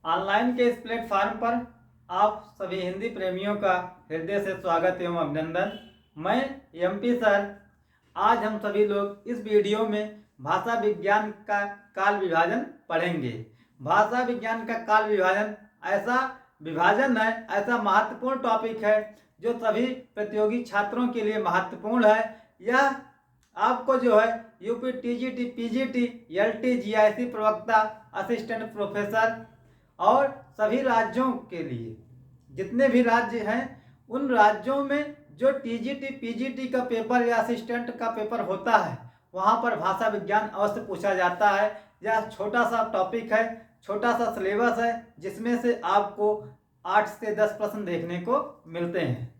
Online के इस platform पर आप सभी हिंदी प्रेमियों का हृदय से स्वागत एवं अभिनंदन। मैं एमपी सर। आज हम सभी लोग इस वीडियो में भाषा विज्ञान का काल विभाजन पढ़ेंगे। भाषा विज्ञान का काल विभाजन ऐसा विभाजन है, ऐसा महत्वपूर्ण टॉपिक है जो सभी प्रतियोगी छात्रों के लिए महत्वपूर्ण है। यह आपको जो है UP, TGT, PGT, LT, GIC प्रवक्ता, असिस्टेंट प्रोफेसर और सभी राज्यों के लिए, जितने भी राज्य हैं उन राज्यों में जो टीजीटी, पीजीटी का पेपर या असिस्टेंट का पेपर होता है वहाँ पर भाषा विज्ञान अवश्य पूछा जाता है। यह छोटा सा टॉपिक है, छोटा सा सिलेबस है जिसमें से आपको 8 से 10 प्रश्न देखने को मिलते हैं।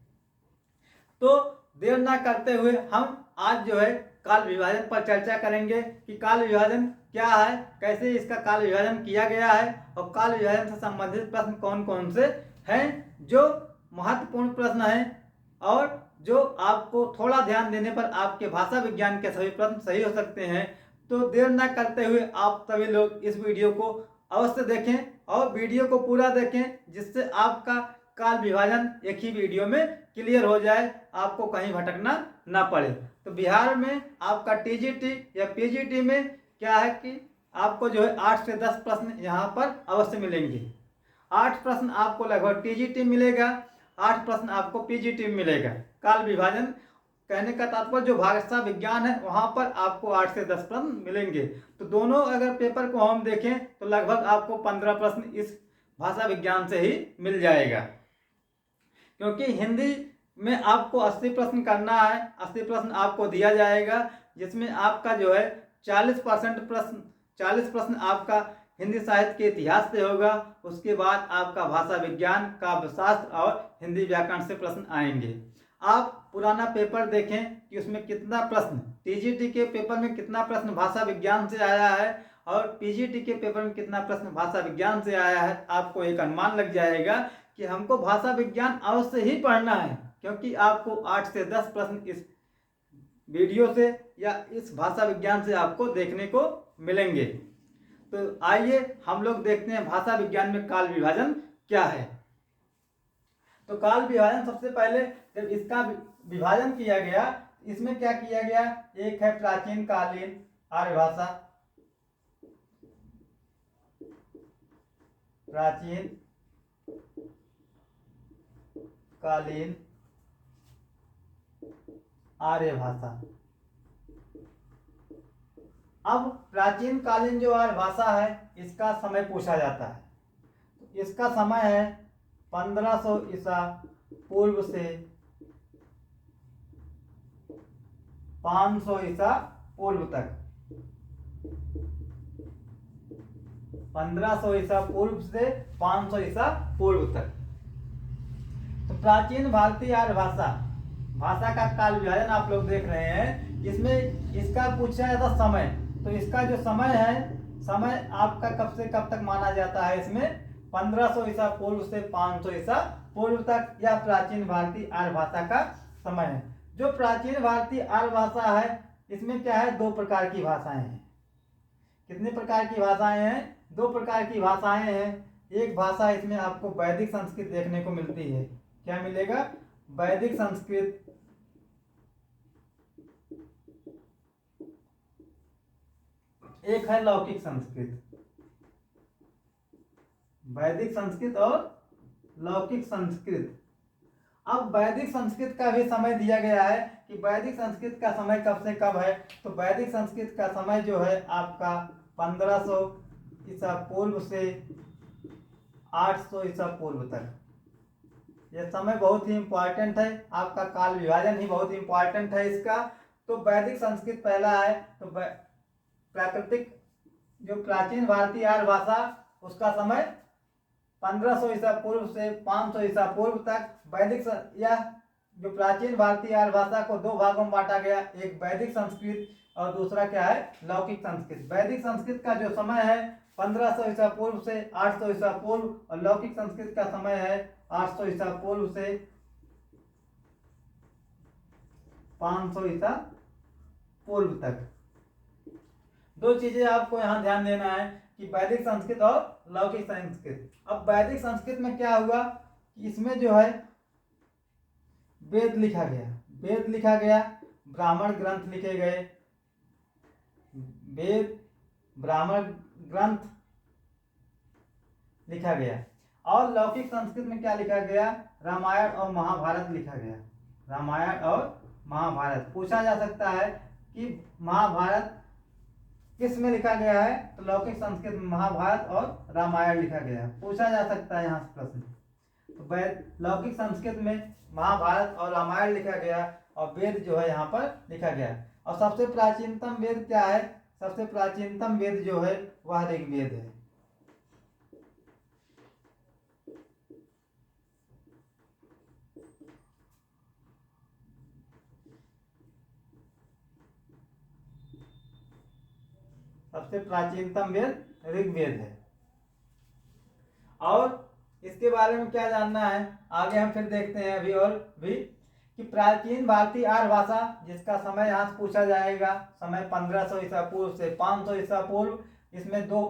तो देर ना करते हुए हम आज जो है काल विभाजन पर चर्चा करेंगे कि काल विभाजन क्या है, कैसे इसका काल विभाजन किया गया है और काल विभाजन से संबंधित प्रश्न कौन कौन से हैं जो महत्वपूर्ण प्रश्न हैं और जो आपको थोड़ा ध्यान देने पर आपके भाषा विज्ञान के सभी प्रश्न सही हो सकते हैं। तो देर ना करते हुए आप सभी लोग इस वीडियो को अवश्य देखें और वीडियो को पूरा देखें जिससे आपका काल विभाजन एक ही वीडियो में क्लियर हो जाए, आपको कहीं भटकना ना पड़े। तो बिहार में आपका टीजीटी या पीजीटी में क्या है कि आपको जो है 8 से 10 प्रश्न यहाँ पर अवश्य मिलेंगे। 8 प्रश्न आपको लगभग टीजीटी मिलेगा, 8 प्रश्न आपको पीजीटी में मिलेगा। काल विभाजन कहने का तात्पर्य जो भाषा विज्ञान है वहाँ पर आपको 8 से 10 प्रश्न मिलेंगे। तो दोनों अगर पेपर को हम देखें तो लगभग आपको 15 प्रश्न इस भाषा विज्ञान से ही मिल जाएगा, क्योंकि हिंदी में आपको 80 प्रश्न करना है। 80 प्रश्न आपको दिया जाएगा जिसमें आपका जो है 40 प्रश्न आपका हिंदी साहित्य के इतिहास से होगा। उसके बाद आपका भाषा विज्ञान, काव्यशास्त्र और हिंदी व्याकरण से प्रश्न आएंगे। आप पुराना पेपर देखें कि उसमें कितना प्रश्न टीजीटी के पेपर में कितना प्रश्न भाषा विज्ञान से आया है और पीजीटी के पेपर में कितना प्रश्न भाषा विज्ञान से आया है। आपको एक अनुमान लग जाएगा कि हमको भाषा विज्ञान अवश्य ही पढ़ना है, क्योंकि आपको 8 से 10 प्रश्न इस वीडियो से या इस भाषा विज्ञान से आपको देखने को मिलेंगे। तो आइए हम लोग देखते हैं भाषा विज्ञान में काल विभाजन क्या है। तो काल विभाजन सबसे पहले जब इसका विभाजन किया गया, इसमें क्या किया गया, एक है प्राचीन कालीन आर्य भाषा, प्राचीन कालीन आर्य भाषा। अब प्राचीन कालीन जो आर्य भाषा है इसका समय पूछा जाता है। इसका समय है 1500 ईसा पूर्व से 500 ईसा पूर्व तक। 1500 ईसा पूर्व से 500 ईसा पूर्व तक। तो प्राचीन भारतीय आर्य भाषा का काल विभाजन आप लोग देख रहे हैं। इसमें इसका पूछा जाता समय, तो इसका जो समय है, समय आपका कब से कब तक माना जाता है, इसमें 1500 ईसा पूर्व से 500 ईसा पूर्व तक यह प्राचीन भारतीय आर्य भाषा का समय है। जो प्राचीन भारतीय आर्य भाषा है इसमें क्या है, 2 प्रकार की भाषाएं हैं। कितने प्रकार की भाषाएं हैं, 2 प्रकार की भाषाएं हैं। एक भाषा इसमें आपको वैदिक संस्कृत देखने को मिलती है। क्या मिलेगा, वैदिक संस्कृत। एक है लौकिक संस्कृत। वैदिक संस्कृत और लौकिक संस्कृत। अब वैदिक संस्कृत का भी समय दिया गया है कि वैदिक संस्कृत का समय कब से कब है। तो वैदिक संस्कृत का समय जो है आपका 1500 ईसा पूर्व से 800 ईसा पूर्व तक। यह समय बहुत ही इंपॉर्टेंट है, आपका काल विभाजन ही बहुत इंपॉर्टेंट है इसका। तो वैदिक संस्कृत पहला है। तो प्राकृतिक जो प्राचीन भारतीय आर्य भाषा उसका समय 1500 ईसा पूर्व से 500 ईसा पूर्व तक। वैदिक यह जो प्राचीन भारतीय आर्य भाषा को 2 भागों में बांटा गया, एक वैदिक संस्कृत और दूसरा क्या है, लौकिक संस्कृत। वैदिक संस्कृत का जो समय है 1500 ईसा पूर्व से 800 ईसा पूर्व और लौकिक संस्कृत का समय है 800 ईसा पूर्व से 500 ईसा पूर्व तक। 2 चीजें आपको यहाँ ध्यान देना है कि वैदिक संस्कृत और लौकिक संस्कृत। अब वैदिक संस्कृत में क्या हुआ कि इसमें जो है वेद लिखा गया, वेद लिखा गया, ब्राह्मण ग्रंथ लिखे गए, वेद ब्राह्मण ग्रंथ लिखा गया। और लौकिक संस्कृत में क्या लिखा गया, रामायण और महाभारत लिखा गया, रामायण और महाभारत। पूछा जा सकता है कि महाभारत किस में लिखा गया है, तो लौकिक संस्कृत में महाभारत और रामायण लिखा गया है, पूछा जा सकता है यहाँ से प्रश्न। तो लौकिक संस्कृत में महाभारत और रामायण लिखा गया और वेद जो है यहाँ पर लिखा गया। और सबसे प्राचीनतम वेद क्या है, सबसे प्राचीनतम वेद जो है वह ऋग्वेद है। सबसे प्राचीनतम वेद ऋग्वेद है। और इसके बारे में क्या जानना है आगे हम फिर देखते हैं अभी और भी कि प्राचीन भारतीय आर्य भाषा, जिसका समय यहाँ से पूछा जाएगा, समय 1500 ईसा पूर्व से 500 ईसा पूर्व। इसमें दो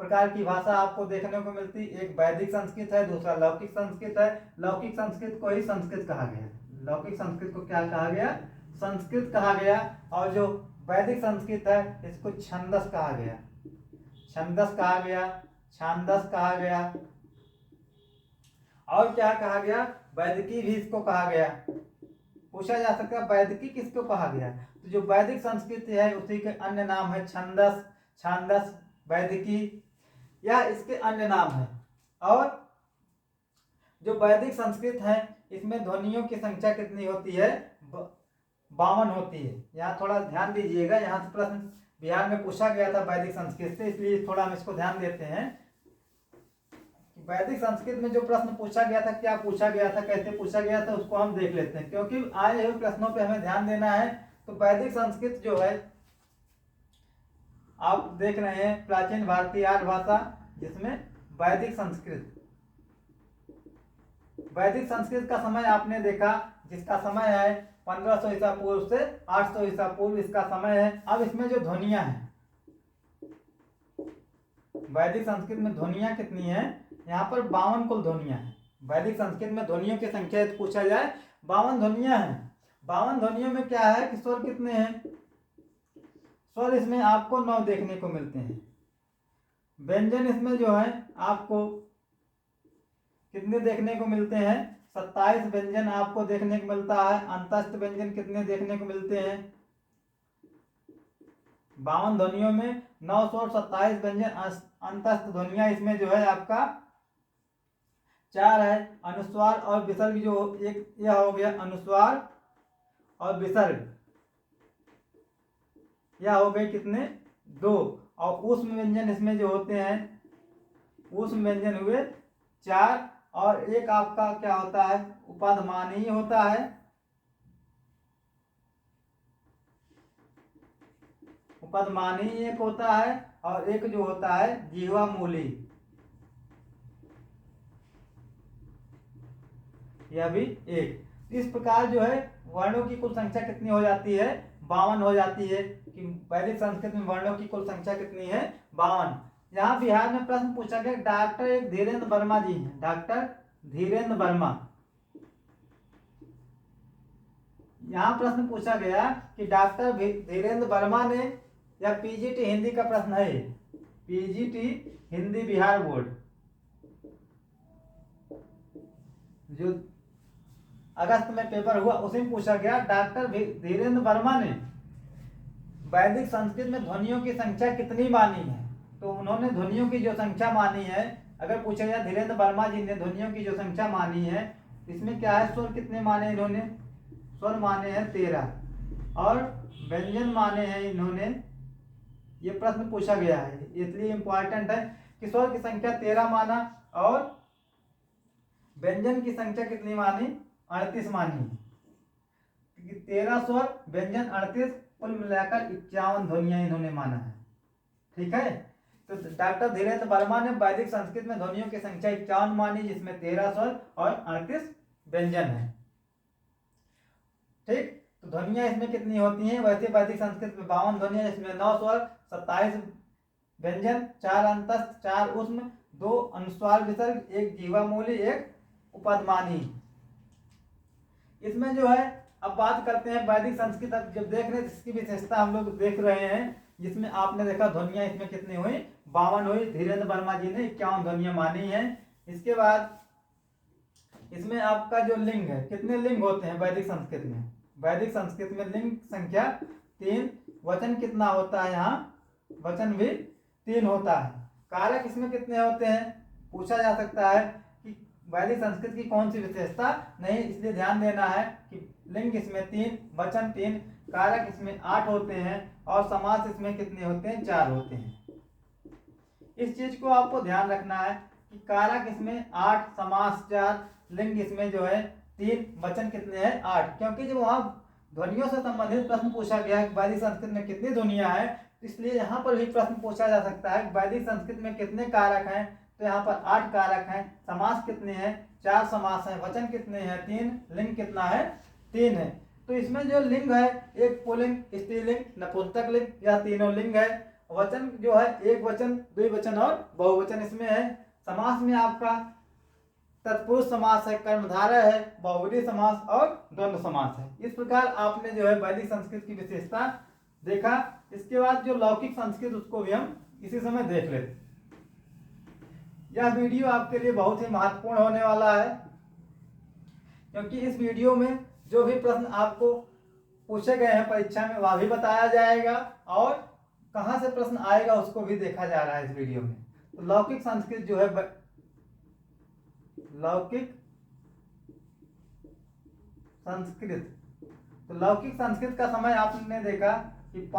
प्रकार की भाषा आपको देखने को मिलती, एक वैदिक संस्कृत है, दूसरा लौकिक संस्कृत है। लौकिक संस्कृत को ही संस्कृत कहा गया, लौकिक संस्कृत को क्या कहा गया, संस्कृत कहा गया। और जो वैदिक संस्कृत है इसको छंदस कहा गया, छंदस कहा गया, छांदस कहा गया। और क्या कहा गया, वैदिकी भी इसको कहा गया। पूछा जा सकता है वैदिकी किसको कहा गया, तो जो वैदिक संस्कृति है उसी के अन्य नाम है छंदस, छांदस, वैदिकी, या इसके अन्य नाम है। और जो वैदिक संस्कृत है इसमें ध्वनियों की संख्या कितनी होती है, 52 होती है। यहाँ थोड़ा ध्यान दीजिएगा, यहाँ से प्रश्न बिहार में पूछा गया था वैदिक संस्कृत से, इसलिए थोड़ा हम इसको ध्यान देते हैं। वैदिक संस्कृत में जो प्रश्न पूछा गया था, क्या पूछा गया था, कैसे पूछा गया था, उसको हम देख लेते हैं, क्योंकि आए हुए प्रश्नों पे हमें ध्यान देना है। तो वैदिक संस्कृत जो है आप देख रहे हैं, प्राचीन भारतीय आर्य भाषा, जिसमें वैदिक संस्कृत, वैदिक संस्कृत का समय आपने देखा, जिसका समय है 1500 ईसा पूर्व से 800 ईसा पूर्व, इसका समय है। अब इसमें जो ध्वनियां हैं, वैदिक संस्कृत में ध्वनियां कितनी है, यहाँ पर 52 कुल ध्वनियां हैं। वैदिक संस्कृत में ध्वनियों की संख्या पूछा जाए 52 ध्वनियां हैं। 52 ध्वनियों में क्या है कि स्वर कितने हैं, स्वर इसमें आपको 9 देखने को मिलते हैं। व्यंजन इसमें जो है आपको कितने देखने को मिलते हैं, 27 व्यंजन आपको देखने को मिलता है। अंतस्थ व्यंजन कितने देखने को मिलते हैं, 52 ध्वनियों में 9 स्वर, 27 व्यंजन। अंतस्थ ध्वनियां इसमें जो है आपका 4 है। अनुस्वार और विसर्ग जो एक यह हो गया, अनुस्वार और विसर्ग यह हो गए कितने, 2। और ऊष्म व्यंजन इसमें जो होते हैं, ऊष्म व्यंजन हुए 4। और एक आपका क्या होता है, उपधमानीय होता है, उपधमानीय एक होता है, और एक जो होता है जिह्वा मूली, यह भी एक। इस प्रकार जो है वर्णों की कुल संख्या कितनी हो जाती है, 52 हो जाती है। कि वैदिक संस्कृत में वर्णों की कुल संख्या कितनी है, 52। यहाँ बिहार में प्रश्न पूछा गया, डॉक्टर एक धीरेन्द्र वर्मा जी हैं, डॉक्टर धीरेन्द्र वर्मा। यहाँ प्रश्न पूछा गया कि डॉक्टर धीरेन्द्र वर्मा ने, या पीजीटी हिंदी का प्रश्न है, पीजीटी हिंदी बिहार बोर्ड जो अगस्त में पेपर हुआ उसी में पूछा गया, डॉक्टर धीरेन्द्र वर्मा ने वैदिक संस्कृत में ध्वनियों की संख्या कितनी मानी है। तो उन्होंने ध्वनियों की जो संख्या मानी है, अगर पूछा जाए धीरेन्द्र वर्मा जी ने ध्वनियों की जो संख्या मानी है, इसमें क्या है, स्वर कितने माने इन्होंने, स्वर माने हैं 13, और व्यंजन माने हैं इन्होंने, ये प्रश्न पूछा गया है इसलिए इंपॉर्टेंट है कि स्वर की संख्या 13 माना, और व्यंजन की संख्या कितनी मानी, 38 मानी है। 13 स्वर, व्यंजन 38, कुल मिलाकर 51 ध्वनियां इन्होंने माना है। ठीक है, तो डॉक्टर धीरेन्द्र वर्मा ने वैदिक संस्कृत में ध्वनियों की संख्या 51 मानी, जिसमें 13 स्वर और 38 व्यंजन है। ठीक, तो ध्वनियां इसमें कितनी होती हैं, वैसे वैदिक संस्कृत में 52 ध्वनियां, इसमें 9 स्वर, 27 व्यंजन, 4 अंतस्थ, 4 ऊष्म, 2 अनुस्वार विसर्ग, 1 जीवामूली, 1 उपदमानी। इसमें जो है अब बात करते हैं वैदिक संस्कृत। अब जब देख रहे हैं इसकी विशेषता हम लोग देख रहे हैं, जिसमें आपने देखा ध्वनियां इसमें कितनी हुई, 52 हुई। धीरेन्द्र वर्मा जी ने 51 ध्वनियां मानी हैं। इसके बाद इसमें आपका जो लिंग है, कितने लिंग होते हैं वैदिक संस्कृत में? वैदिक संस्कृत में लिंग संख्या 3। वचन कितना होता है? यहाँ वचन भी 3 होता है। कारक इसमें कितने होते हैं पूछा जा सकता है कि वैदिक संस्कृत की कौन सी विशेषता नहीं, इसलिए ध्यान देना है कि लिंग इसमें 3, वचन 3, कारक इसमें 8 होते हैं और समास इसमें कितने होते हैं? 4 होते हैं। इस चीज को आपको ध्यान रखना है कि कारक इसमें 8, समास 4, लिंग इसमें जो है 3, वचन कितने हैं? 8। क्योंकि जब वहां ध्वनियों से संबंधित प्रश्न पूछा गया है वैदिक संस्कृत में कितनी ध्वनियां हैं, इसलिए यहाँ पर भी प्रश्न पूछा जा सकता है वैदिक संस्कृत में कितने कारक हैं, तो यहाँ पर 8 कारक हैं। समास कितने हैं? 4 समास हैं। वचन कितने हैं? 3। लिंग कितना है? 3 है। तो इसमें जो लिंग है, एक पुल्लिंग, स्त्रीलिंग, नपुंसक लिंग, यह तीनों लिंग है। वचन जो है एक वचन, द्विवचन और बहुवचन इसमें है। समास में आपका तत्पुरुष समास है, कर्मधारय है, बहुवचन समास और द्वंद्व समास है। इस प्रकार आपने जो है वैदिक संस्कृत की विशेषता देखा। इसके बाद जो लौकिक संस्कृत उसको भी हम इसी समय देख लेते। यह वीडियो आपके लिए बहुत ही महत्वपूर्ण होने वाला है, क्योंकि इस वीडियो में जो भी प्रश्न आपको पूछे गए हैं परीक्षा में वह भी बताया जाएगा और कहां से प्रश्न आएगा उसको भी देखा जा रहा है इस वीडियो में। तो लौकिक संस्कृत जो है, लौकिक संस्कृत, तो लौकिक संस्कृत का समय आपने देखा कि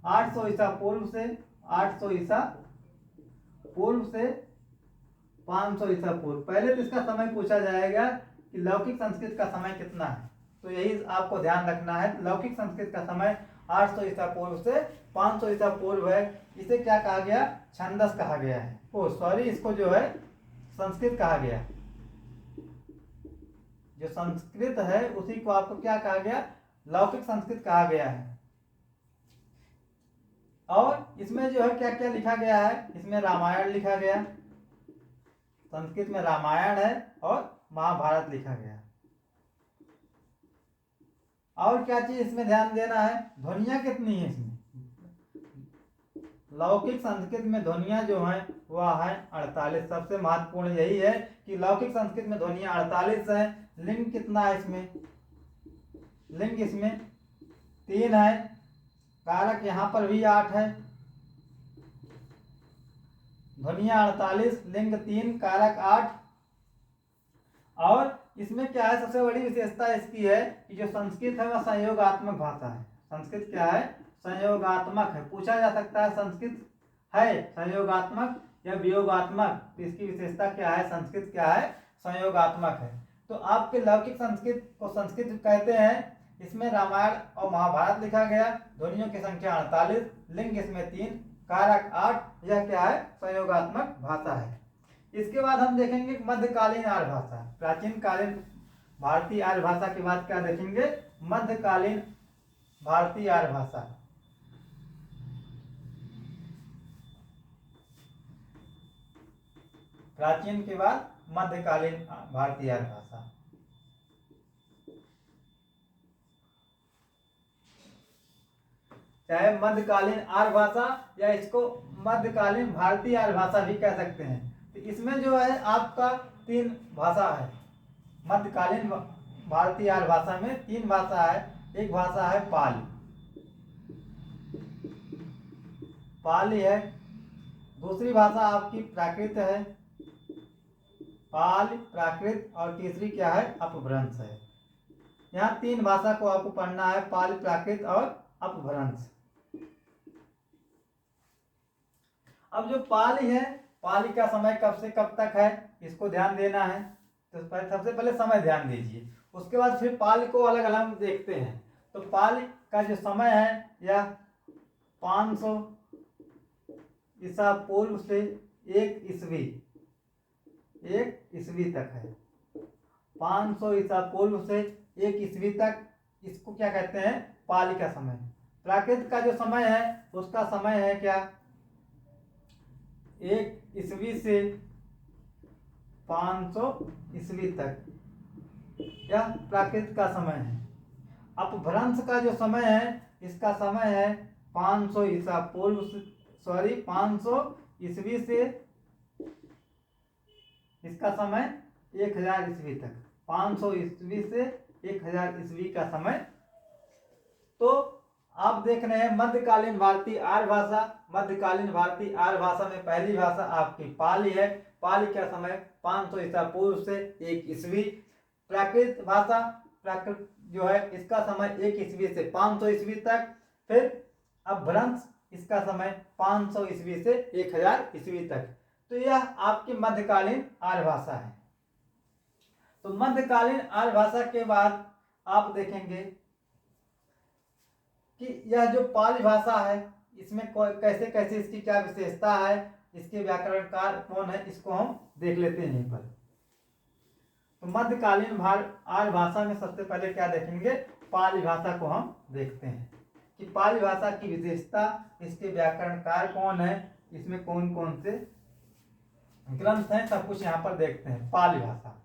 800 ईसा पूर्व से 800 ईसा पूर्व से 500 ईसा पूर्व। पहले तो इसका समय पूछा जाएगा कि लौकिक संस्कृत का समय कितना है, तो यही आपको ध्यान रखना है। लौकिक संस्कृत का समय 800 ईसा पूर्व से 500 ईसा पूर्व है। इसे क्या कहा गया? छंदस कहा गया है। इसको जो है संस्कृत कहा गया। जो संस्कृत है उसी को आपको क्या कहा गया? लौकिक संस्कृत कहा गया है। और इसमें जो है क्या क्या लिखा गया है? इसमें रामायण लिखा गया, संस्कृत में रामायण है और महाभारत लिखा गया। और क्या चीज इसमें ध्यान देना है? ध्वनियां कितनी है इसमें? लौकिक संस्कृत में ध्वनियां जो हैं वह है 48। सबसे महत्वपूर्ण यही है कि लौकिक संस्कृत में ध्वनियां 48 है। लिंग कितना है इसमें? लिंग इसमें 3 है। कारक यहाँ पर भी 8 है। ध्वनियां 48, लिंग 3, कारक 8। और इसमें क्या है? सबसे बड़ी विशेषता इसकी है कि जो संस्कृत है वह संयोगात्मक भाषा है। संस्कृत क्या है? संयोगात्मक है। पूछा जा सकता है संस्कृत है संयोगात्मक या वियोगात्मक, तो इसकी विशेषता क्या है? संस्कृत क्या है? संयोगात्मक है। तो आपके लौकिक संस्कृत को संस्कृत कहते हैं। इसमें रामायण और महाभारत लिखा गया। ध्वनियों की संख्या 48, लिंग इसमें 3, कारक 8। यह क्या है? संयोगात्मक भाषा है। इसके बाद हम देखेंगे मध्यकालीन आर्य भाषा। प्राचीन कालीन भारतीय आर्य भाषा के बाद क्या देखेंगे? मध्यकालीन भारतीय आर्य भाषा। प्राचीन के बाद मध्यकालीन भारतीय आर्य भाषा। चाहे मध्यकालीन आर्य भाषा या इसको मध्यकालीन भारतीय आर्य भाषा भी कह सकते हैं। तो इसमें जो है आपका 3 भाषा है। मध्यकालीन भारतीय आर्य भाषा में 3 भाषा है। एक भाषा है पाली, पाली है। दूसरी भाषा आपकी प्राकृत है, पाली, प्राकृत, और तीसरी क्या है? अपभ्रंश है। यहाँ 3 भाषा को आपको पढ़ना है, पाली, प्राकृत और अपभ्रंश। अब जो पाली है, पाली का समय कब से कब तक है इसको ध्यान देना है। तो सबसे पहले समय ध्यान दीजिए, उसके बाद फिर पाली को अलग अलग देखते हैं। तो पाली का जो समय है यह 500 ईसा पूर्व से 1 ईस्वी तक है। 500 ईसा पूर्व से 1 ईस्वी तक इसको क्या कहते हैं? पाली का समय। प्राकृत का जो समय है उसका समय है क्या? 1 ईस्वी से 500 ईस्वी तक यह प्राकृत का समय है। अपभ्रंश का जो समय है, इसका समय है 500 ईसा पूर्व 500 ईस्वी से इसका समय 1000 ईस्वी तक, 500 ईस्वी से 1000 ईस्वी का समय। तो आप देख रहे हैं मध्यकालीन भारतीय आर्य भाषा। मध्यकालीन भारतीय आर्य भाषा में पहली भाषा आपकी पाली है। पाली का समय 500 ईसा पूर्व से 1 ईस्वी। प्राकृत भाषा, प्राकृत जो है इसका समय 1 ईस्वी से 500 ईस्वी तक। फिर अपभ्रंश, इसका समय 500 ईस्वी से 1000 ईस्वी तक। तो यह आपकी मध्यकालीन आर्य भाषा है। तो मध्यकालीन आर्य भाषा के बाद आप देखेंगे कि यह जो पाली भाषा है, इसमें कैसे कैसे इसकी क्या विशेषता है, इसके व्याकरणकार कौन है, इसको हम देख लेते हैं यहीं पर। तो मध्यकालीन आर्य भाषा में सबसे पहले क्या देखेंगे, पाली भाषा को हम देखते हैं कि पाली भाषा की विशेषता, इसके व्याकरणकार कौन है, इसमें कौन कौन से ग्रंथ हैं, सब कुछ यहाँ पर देखते हैं। पाली भाषा,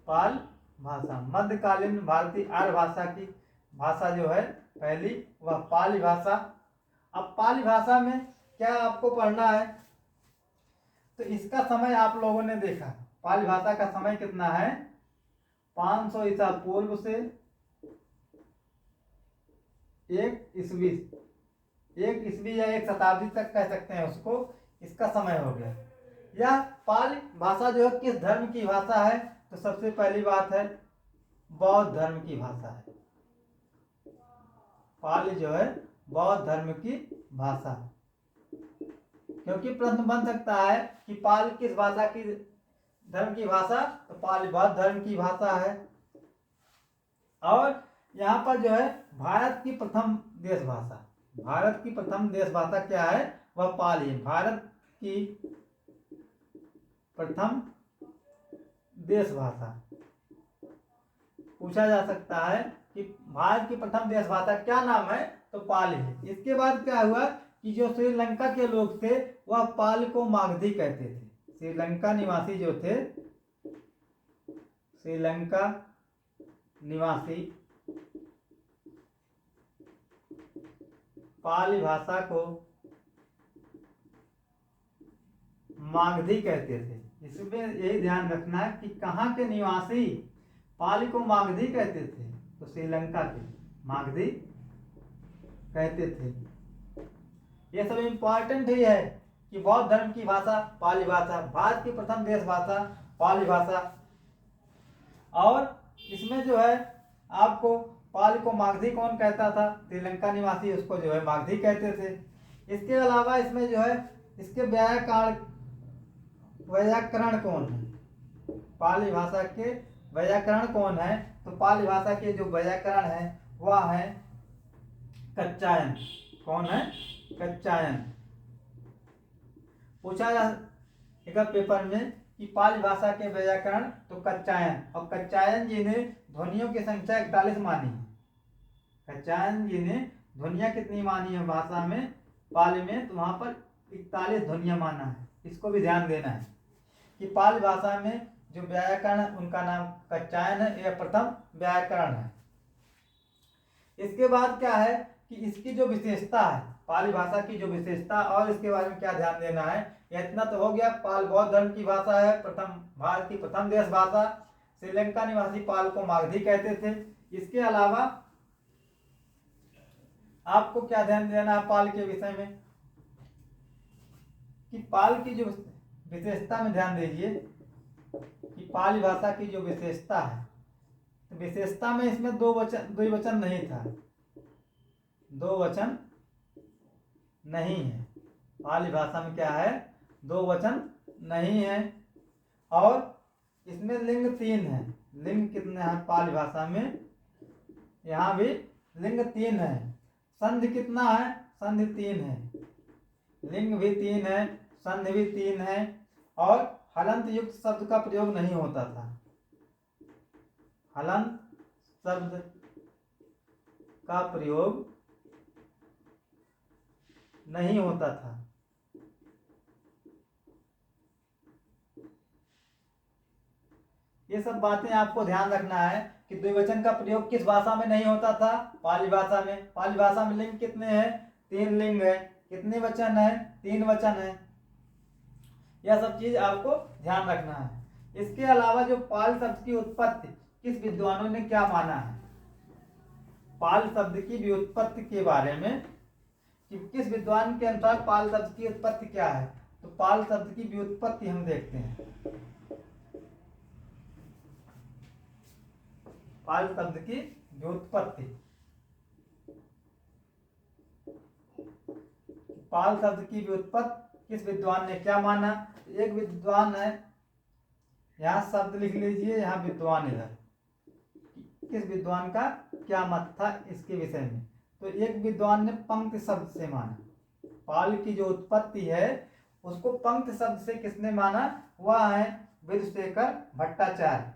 पाल भाषा मध्यकालीन भारतीय आर्य भाषा की भाषा जो है पहली, वह पाली भाषा। अब पाली भाषा में क्या आपको पढ़ना है, तो इसका समय आप लोगों ने देखा, पाली भाषा का समय कितना है, 500 ईसा पूर्व से 1 ईस्वी, 1 ईस्वी या 1 शताब्दी तक कह सकते हैं उसको, इसका समय हो गया। यह पाली भाषा जो है किस धर्म की भाषा है, तो सबसे पहली बात है बौद्ध धर्म की भाषा है। पाली जो है बौद्ध धर्म की भाषा, क्योंकि प्रश्न बन सकता है कि पाली किस भाषा की धर्म की भाषा, तो पाली बौद्ध धर्म की भाषा है। और यहाँ पर जो है भारत की प्रथम देश भाषा, भारत की प्रथम देश भाषा क्या है, वह पाली है। भारत की प्रथम देश भाषा, पूछा जा सकता है कि भारत की प्रथम देश भाषा क्या नाम है, तो पाली है। इसके बाद क्या हुआ कि जो श्रीलंका के लोग थे वह पाली को मागधी कहते थे। श्रीलंका निवासी जो थे, श्रीलंका निवासी पाली भाषा को मागधी कहते थे। इसमें यही ध्यान रखना है कि कहाँ के निवासी पाली को मागधी कहते थे, तो श्रीलंका के मागधी कहते थे। ये सब इंपॉर्टेंट ही है कि बौद्ध धर्म की भाषा पाली भाषा, भारत की प्रथम देश भाषा पाली भाषा। और इसमें जो है आपको पाली को मागधी कौन कहता था, श्रीलंका निवासी उसको जो है मागधी कहते थे। इसके अलावा इसमें जो है इसके व्याकरण कौन है, पाली भाषा के व्याकरण कौन है, तो पाली भाषा के जो व्याकरण है वह है कच्चायन। कौन है, कच्चायन। पूछा जाएगा पेपर में कि पाली भाषा के व्याकरण, तो कच्चायन। और कच्चायन जी ने ध्वनियों की संख्या 41 मानी है। कच्चायन जी ने ध्वनियां कितनी मानी है भाषा में, पाली में, तो वहां पर 41 ध्वनियां माना है। इसको भी ध्यान देना है कि पाली भाषा में जो व्याकरण उनका नाम कच्चायन है, यह प्रथम व्याकरण है। इसके बाद क्या है कि इसकी जो विशेषता है, पाली भाषा की जो विशेषता, और इसके बारे में क्या ध्यान देना है, इतना तो हो गया। पाल बौद्ध धर्म की भाषा है, प्रथम भारत की प्रथम देश भाषा, श्रीलंका निवासी पाल को मागधी कहते थे। इसके अलावा आपको क्या ध्यान देना है पाल के विषय में, कि पाल की जो विशेषता में ध्यान दीजिए कि पाली भाषा की जो विशेषता है, तो विशेषता में इसमें द्विवचन नहीं था, दो वचन नहीं है। पाली भाषा में क्या है, दो वचन नहीं है। और इसमें लिंग 3 है। लिंग कितने हैं पाली भाषा में, यहाँ भी लिंग 3 है। संधि कितना है, संधि 3 है। लिंग भी 3 है, संधि भी 3 है। और हलंत युक्त शब्द का प्रयोग नहीं होता था, हलंत शब्द का प्रयोग नहीं होता था। ये सब बातें आपको ध्यान रखना है कि द्विवचन का प्रयोग किस भाषा में नहीं होता था, पाली भाषा में। पाली भाषा में लिंग कितने हैं, 3 लिंग है। कितने वचन है, 3 वचन है। यह सब चीज आपको ध्यान रखना है। इसके अलावा जो पाल शब्द की उत्पत्ति किस विद्वानों ने क्या माना है, पाल शब्द की व्युत्पत्ति के बारे में कि किस विद्वान के अनुसार पाल शब्द की उत्पत्ति क्या है, तो पाल शब्द की व्युत्पत्ति हम देखते हैं। पाल शब्द की व्युत्पत्ति, पाल शब्द की व्युत्पत्ति किस विद्वान ने क्या माना। एक विद्वान है, यहाँ शब्द लिख लीजिए, यहाँ विद्वान इधर, किस विद्वान का क्या मत था इसके विषय में। तो एक विद्वान ने पंक्ति शब्द से माना, पाल की जो उत्पत्ति है उसको पंक्ति शब्द से किसने माना, वह है विधुशेखर भट्टाचार्य।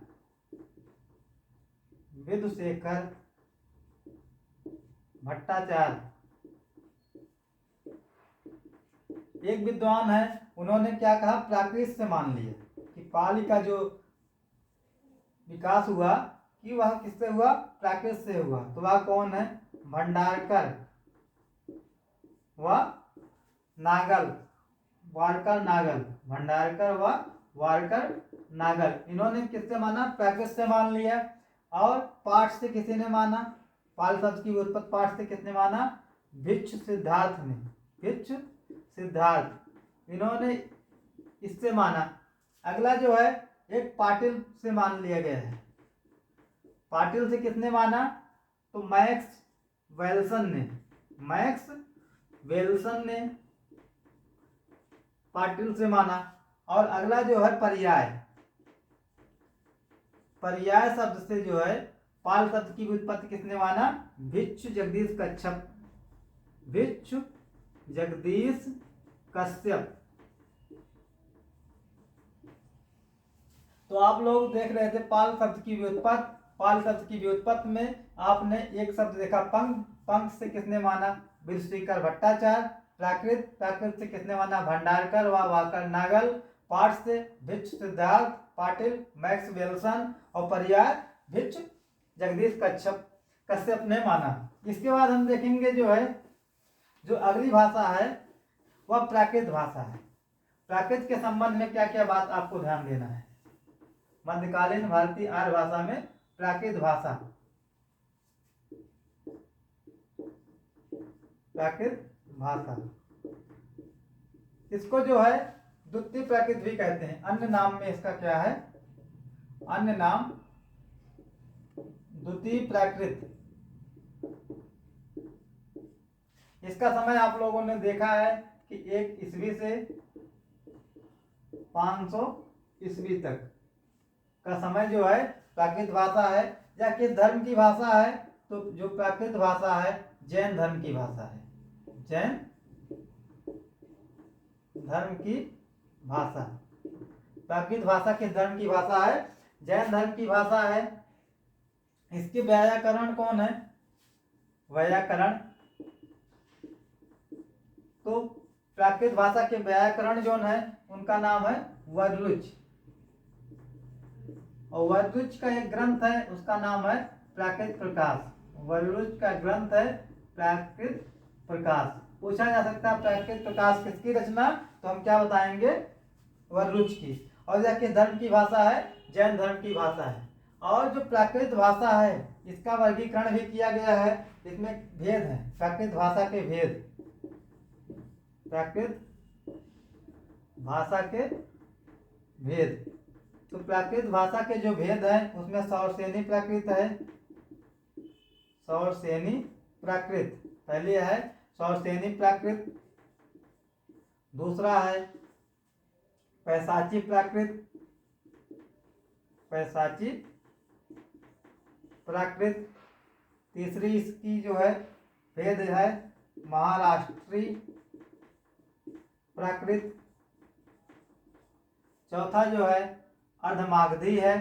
विधुशेखर भट्टाचार्य एक विद्वान है, उन्होंने क्या कहा, प्राकृत से मान लिया कि पाली का जो विकास हुआ कि वह किससे हुआ, प्राकृत से हुआ। तो वह कौन है, भंडारकर व नागल, वारकर नागल, भंडारकर व वारकर नागल, इन्होंने किससे माना, प्राकृत से मान लिया। और पाठ से किसी ने माना, पाल शब्द की उत्पत्ति पाठ से किसने माना, भिक्षु सिद्धार्थ ने, भिक्षु सिद्धार्थ, इन्होंने इससे माना। अगला जो है एक पाटिल से मान लिया गया है। पाटिल से किसने माना, तो मैक्स वेल्सन ने, मैक्स वेल्सन ने पाटिल से माना। और अगला जो है पर्याय, पर्याय शब्द से जो है पाल शब्द की उत्पत्ति किसने माना, भिक्षु जगदीश कच्छप, भिक्षु जगदीश कश्यप। तो आप लोग देख रहे थे पाल शब्द की व्युत्पत्ति। पाल शब्द की व्युत्पत्ति में आपने एक शब्द देखा पंख, पंख से किसने माना, विधुशेखर भट्टाचार्य। प्राकृत, प्राकृत से किसने माना, भंडारकर व वाकर नागल। पाठ से भिक्षु सिद्धार्थ, पाटिल, मैक्स वेल्सन। और पर्याय भिक्षु जगदीश कच्छप, कश्यप ने माना। इसके बाद हम देखेंगे जो है, जो अगली भाषा है वह प्राकृत भाषा है। प्राकृत के संबंध में क्या क्या बात आपको ध्यान देना है। मध्यकालीन भारतीय आर्य भाषा में प्राकृत भाषा, प्राकृत भाषा, इसको जो है द्वितीय प्राकृत भी कहते हैं। अन्य नाम में इसका क्या है, अन्य नाम द्वितीय प्राकृत। इसका समय आप लोगों ने देखा है कि 1 ईस्वी से 500 ईस्वी तक का समय जो है प्राकृत भाषा है। या किस धर्म की भाषा है, तो जो प्राकृत भाषा है जैन धर्म की भाषा है, जैन धर्म की भाषा। प्राकृत भाषा किस धर्म की भाषा है, जैन धर्म की भाषा है। इसके व्याकरण कौन है, व्याकरण, तो प्राकृत भाषा के व्याकरण जो है उनका नाम है वररुच। और वररुच का एक ग्रंथ है उसका नाम है प्राकृत प्रकाश। वररुच का ग्रंथ है प्राकृत प्रकाश। पूछा जा सकता है प्राकृत प्रकाश किसकी रचना, तो हम क्या बताएंगे, वररुच की। और यह किस धर्म की भाषा है, जैन धर्म की भाषा है। और जो प्राकृत भाषा है इसका वर्गीकरण भी किया गया है। इसमें भेद है, प्राकृत भाषा के भेद, प्राकृत भाषा के भेद। तो प्राकृत भाषा के जो भेद है उसमें सौरसेनी प्राकृत है, सौरसेनी प्राकृत पहले है, सौरसेनी प्राकृत। दूसरा है पैशाची प्राकृत, पैशाची प्राकृत। तीसरी इसकी जो है भेद है महाराष्ट्री प्राकृत। चौथा जो है अर्धमागधी है,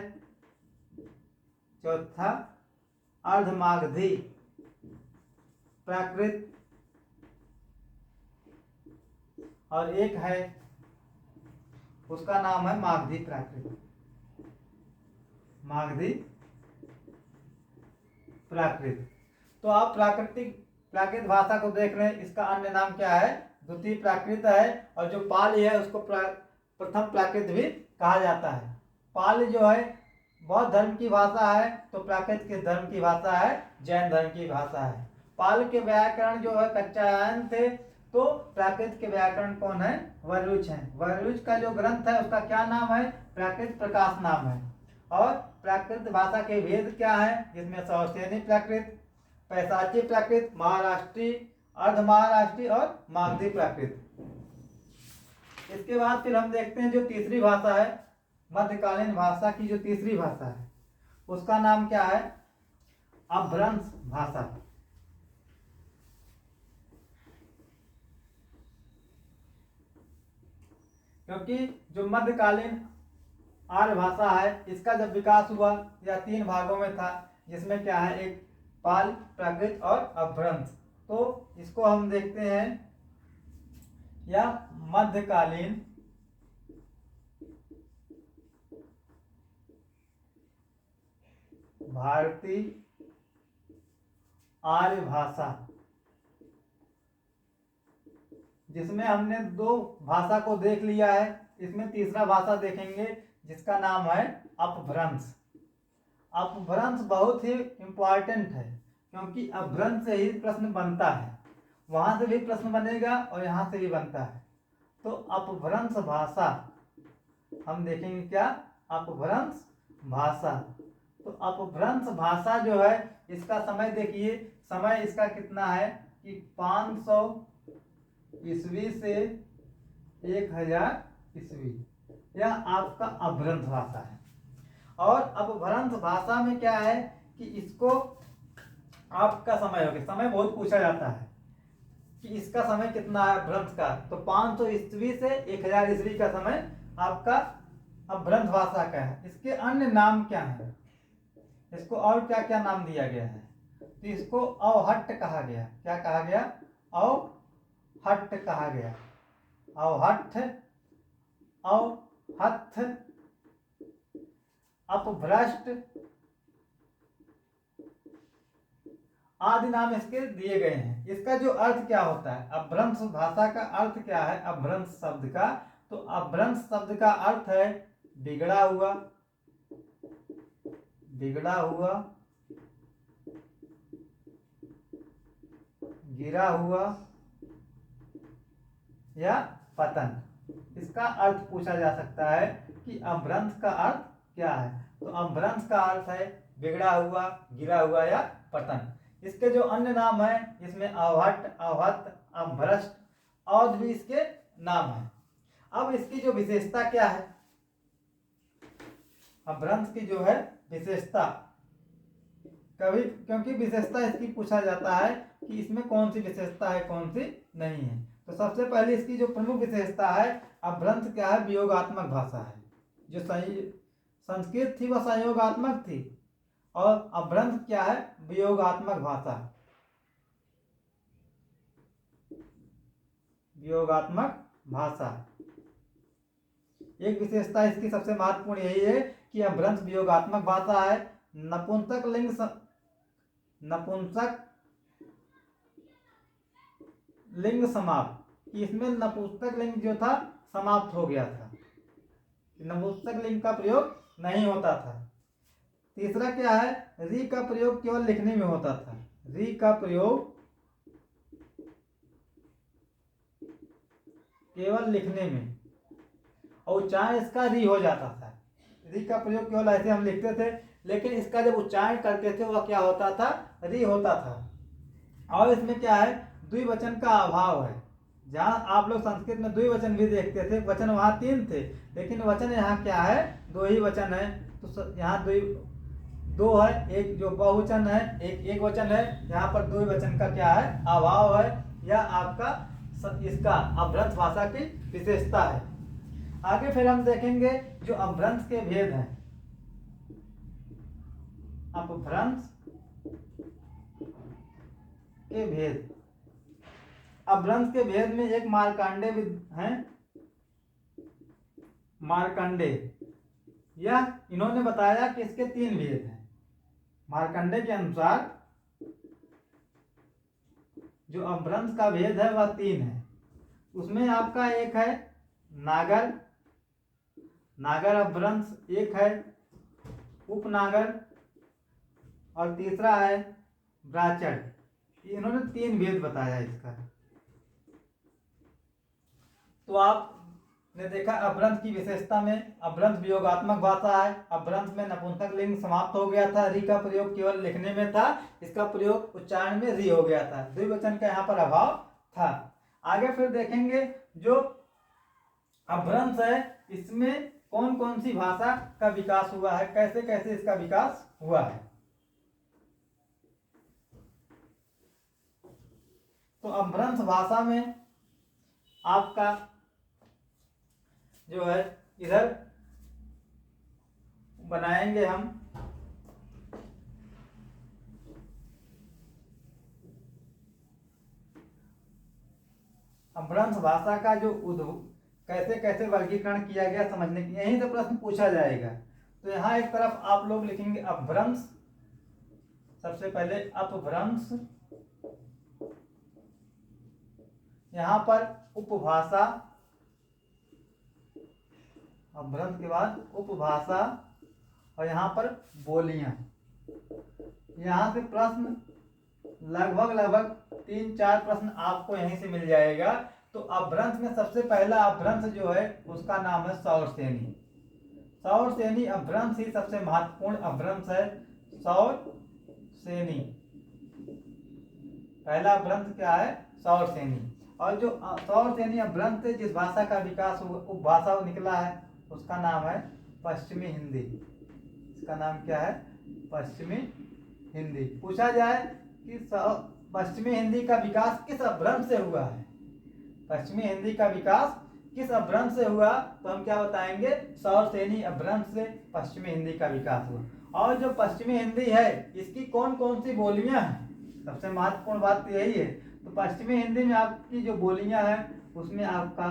चौथा अर्धमागधी प्राकृत। और एक है उसका नाम है मागधी प्राकृत। मागधी प्राकृत। तो आप प्राकृत भाषा को देख रहे हैं, इसका अन्य नाम क्या है? द्वितीय प्राकृत है। और जो पाली है उसको प्रथम प्राकृत भी कहा जाता है। पाली जो है बौद्ध धर्म की भाषा है, तो प्राकृत किस धर्म की भाषा है? जैन धर्म की भाषा है। पाल के व्याकरण जो है कात्यायन थे, तो प्राकृत के व्याकरण कौन है? वररुच है। वररुच का जो ग्रंथ है उसका क्या नाम है? प्राकृत प्रकाश नाम है। और प्राकृत भाषा के भेद क्या है? जिसमें सौसेनी प्राकृत, पैशाची प्राकृत, महाराष्ट्री, अर्ध महाराष्ट्री और मागधी प्राकृत। इसके बाद फिर हम देखते हैं जो तीसरी भाषा है, मध्यकालीन भाषा की जो तीसरी भाषा है उसका नाम क्या है? अपभ्रंश भाषा। क्योंकि जो मध्यकालीन आर्य भाषा है इसका जब विकास हुआ या तीन भागों में था, जिसमें क्या है? एक पाल, प्राकृत और अपभ्रंश। तो इसको हम देखते हैं या मध्यकालीन भारतीय आर्य भाषा, जिसमें हमने दो भाषा को देख लिया है। इसमें तीसरा भाषा देखेंगे जिसका नाम है अपभ्रंश। अपभ्रंश बहुत ही इंपॉर्टेंट है, क्योंकि अपभ्रंश से ही प्रश्न बनता है। वहां से भी प्रश्न बनेगा और यहाँ से भी बनता है। तो अपभ्रंश भाषा हम देखेंगे क्या? अपभ्रंश भाषा। तो अपभ्रंश भाषा जो है इसका समय देखिए, समय इसका कितना है कि 500 ईस्वी से 1000 ईस्वी। यह आपका अपभ्रंश भाषा है। और अपभ्रंश भाषा में क्या है कि इसको आपका समय हो गया, समय बहुत पूछा जाता है कि इसका समय कितना है अपभ्रंश का। तो 500 ईस्वी से 1000 ईस्वी का समय आपका अपभ्रंश भाषा का है। इसके अन्य नाम क्या है? इसको और क्या क्या नाम दिया गया है? तो इसको अवहट्ट कहा गया। क्या कहा गया? अवहट्ट कहा गया। अवहट्ट, अवहत्थ, अपभ्रष्ट आदि नाम इसके दिए गए हैं। इसका जो अर्थ क्या होता है? अपभ्रंश भाषा का अर्थ क्या है अपभ्रंश शब्द का? तो अपभ्रंश शब्द का अर्थ है बिगड़ा हुआ, बिगड़ा हुआ, गिरा हुआ या पतन। इसका अर्थ पूछा जा सकता है कि अपभ्रंश का अर्थ क्या है? तो अपभ्रंश का अर्थ है बिगड़ा हुआ, गिरा हुआ या पतन। इसके जो अन्य नाम है इसमें अवहट्ट, अवहत्त, अपभ्रष्ट और भी इसके नाम है। अब इसकी जो विशेषता क्या है? अपभ्रंश की जो है विशेषता, कभी क्योंकि विशेषता इसकी पूछा जाता है कि इसमें कौन सी विशेषता है कौन सी नहीं है। तो सबसे पहले इसकी जो प्रमुख विशेषता है, अपभ्रंश क्या है? वियोगात्मक भाषा है। जो संस्कृत थी वह संयोगात्मक थी, और अपभ्रंश क्या है? वियोगात्मक भाषा, वियोगात्मक भाषा। एक विशेषता इसकी सबसे महत्वपूर्ण यही है कि अपभ्रंश वियोगात्मक भाषा है। नपुंसक लिंग समाप्त, इसमें नपुंसक लिंग जो था समाप्त हो गया था, नपुंसक लिंग का प्रयोग नहीं होता था। तीसरा क्या है? री का प्रयोग केवल लिखने में होता था। री का प्रयोग केवल लिखने में, और उच्चारण इसका री हो जाता था। री का प्रयोग केवल ऐसे हम लिखते थे, लेकिन इसका जब उच्चारण करते थे वह क्या होता था? री होता था। और इसमें क्या है? द्विवचन का अभाव है। जहाँ आप लोग संस्कृत में द्विवचन भी देखते थे, वचन वहाँ 3 थे, लेकिन वचन यहाँ क्या है? 2 ही वचन है। तो यहाँ 2 है, एक जो बहुवचन है, एक वचन है। यहाँ पर द्विवचन का क्या है? अभाव है। यह आपका इसका अपभ्रंश भाषा की विशेषता है। आगे फिर हम देखेंगे जो अपभ्रंश के भेद हैं। अपभ्रंश के भेद, अपभ्रंश के भेद में एक मार्कंडे हैं। मार्कंडे यह इन्होंने बताया कि इसके 3 भेद हैं। मार्कंडे के अनुसार जो अपभ्रंश का भेद है वह 3 है। उसमें आपका एक है नागर, नागर अपभ्रंश, एक है उपनागर और तीसरा है ब्राचड़। इन्होंने 3 भेद बताया इसका। तो आपने देखा अपभ्रंश की विशेषता में, अपभ्रंश वियोगात्मक भाषा है। अपभ्रंश में नपुंसक लिंग समाप्त हो गया था, री का प्रयोग केवल लिखने में था, इसका प्रयोग उच्चारण में री हो गया था, द्विवचन का यहाँ पर अभाव था। आगे फिर देखेंगे जो अपभ्रंश है इसमें कौन कौन सी भाषा का विकास हुआ है, कैसे कैसे इसका विकास हुआ है। तो अपभ्रंश भाषा में आपका जो है इधर बनाएंगे हम अपभ्रंश भाषा का जो कैसे कैसे वर्गीकरण किया गया समझने की, यहीं से प्रश्न पूछा जाएगा। तो यहाँ एक तरफ आप लोग लिखेंगे अपभ्रंश, सबसे पहले अपभ्रंश, यहाँ पर उपभाषा, अपभ्रंश के बाद उपभाषा और यहाँ पर बोलियां। यहाँ से प्रश्न लगभग 3-4 प्रश्न आपको यहीं से मिल जाएगा। तो अपभ्रंश में सबसे पहला अपभ्रंश जो है उसका नाम है सौरसेनी। सौरसेनी अपभ्रंश ही सबसे महत्वपूर्ण अपभ्रंश है। सौरसेनी पहला अपभ्रंश क्या है? सौरसेनी। और जो सौरसेनी अपभ्रंश से जिस भाषा का विकास उपभाषा निकला है उसका नाम है पश्चिमी हिंदी। इसका नाम क्या है? पश्चिमी हिंदी। पूछा जाए कि पश्चिमी हिंदी का विकास किस अपभ्रंश से हुआ है, पश्चिमी हिंदी का विकास किस अपभ्रंश से हुआ, तो हम क्या बताएंगे? सौरसेनी अपभ्रंश से पश्चिमी हिंदी का विकास हुआ। और जो पश्चिमी हिंदी है इसकी कौन कौन सी बोलियां हैं, सबसे महत्वपूर्ण बात तो यही है। तो पश्चिमी हिंदी में आपकी जो बोलियां हैं उसमें आपका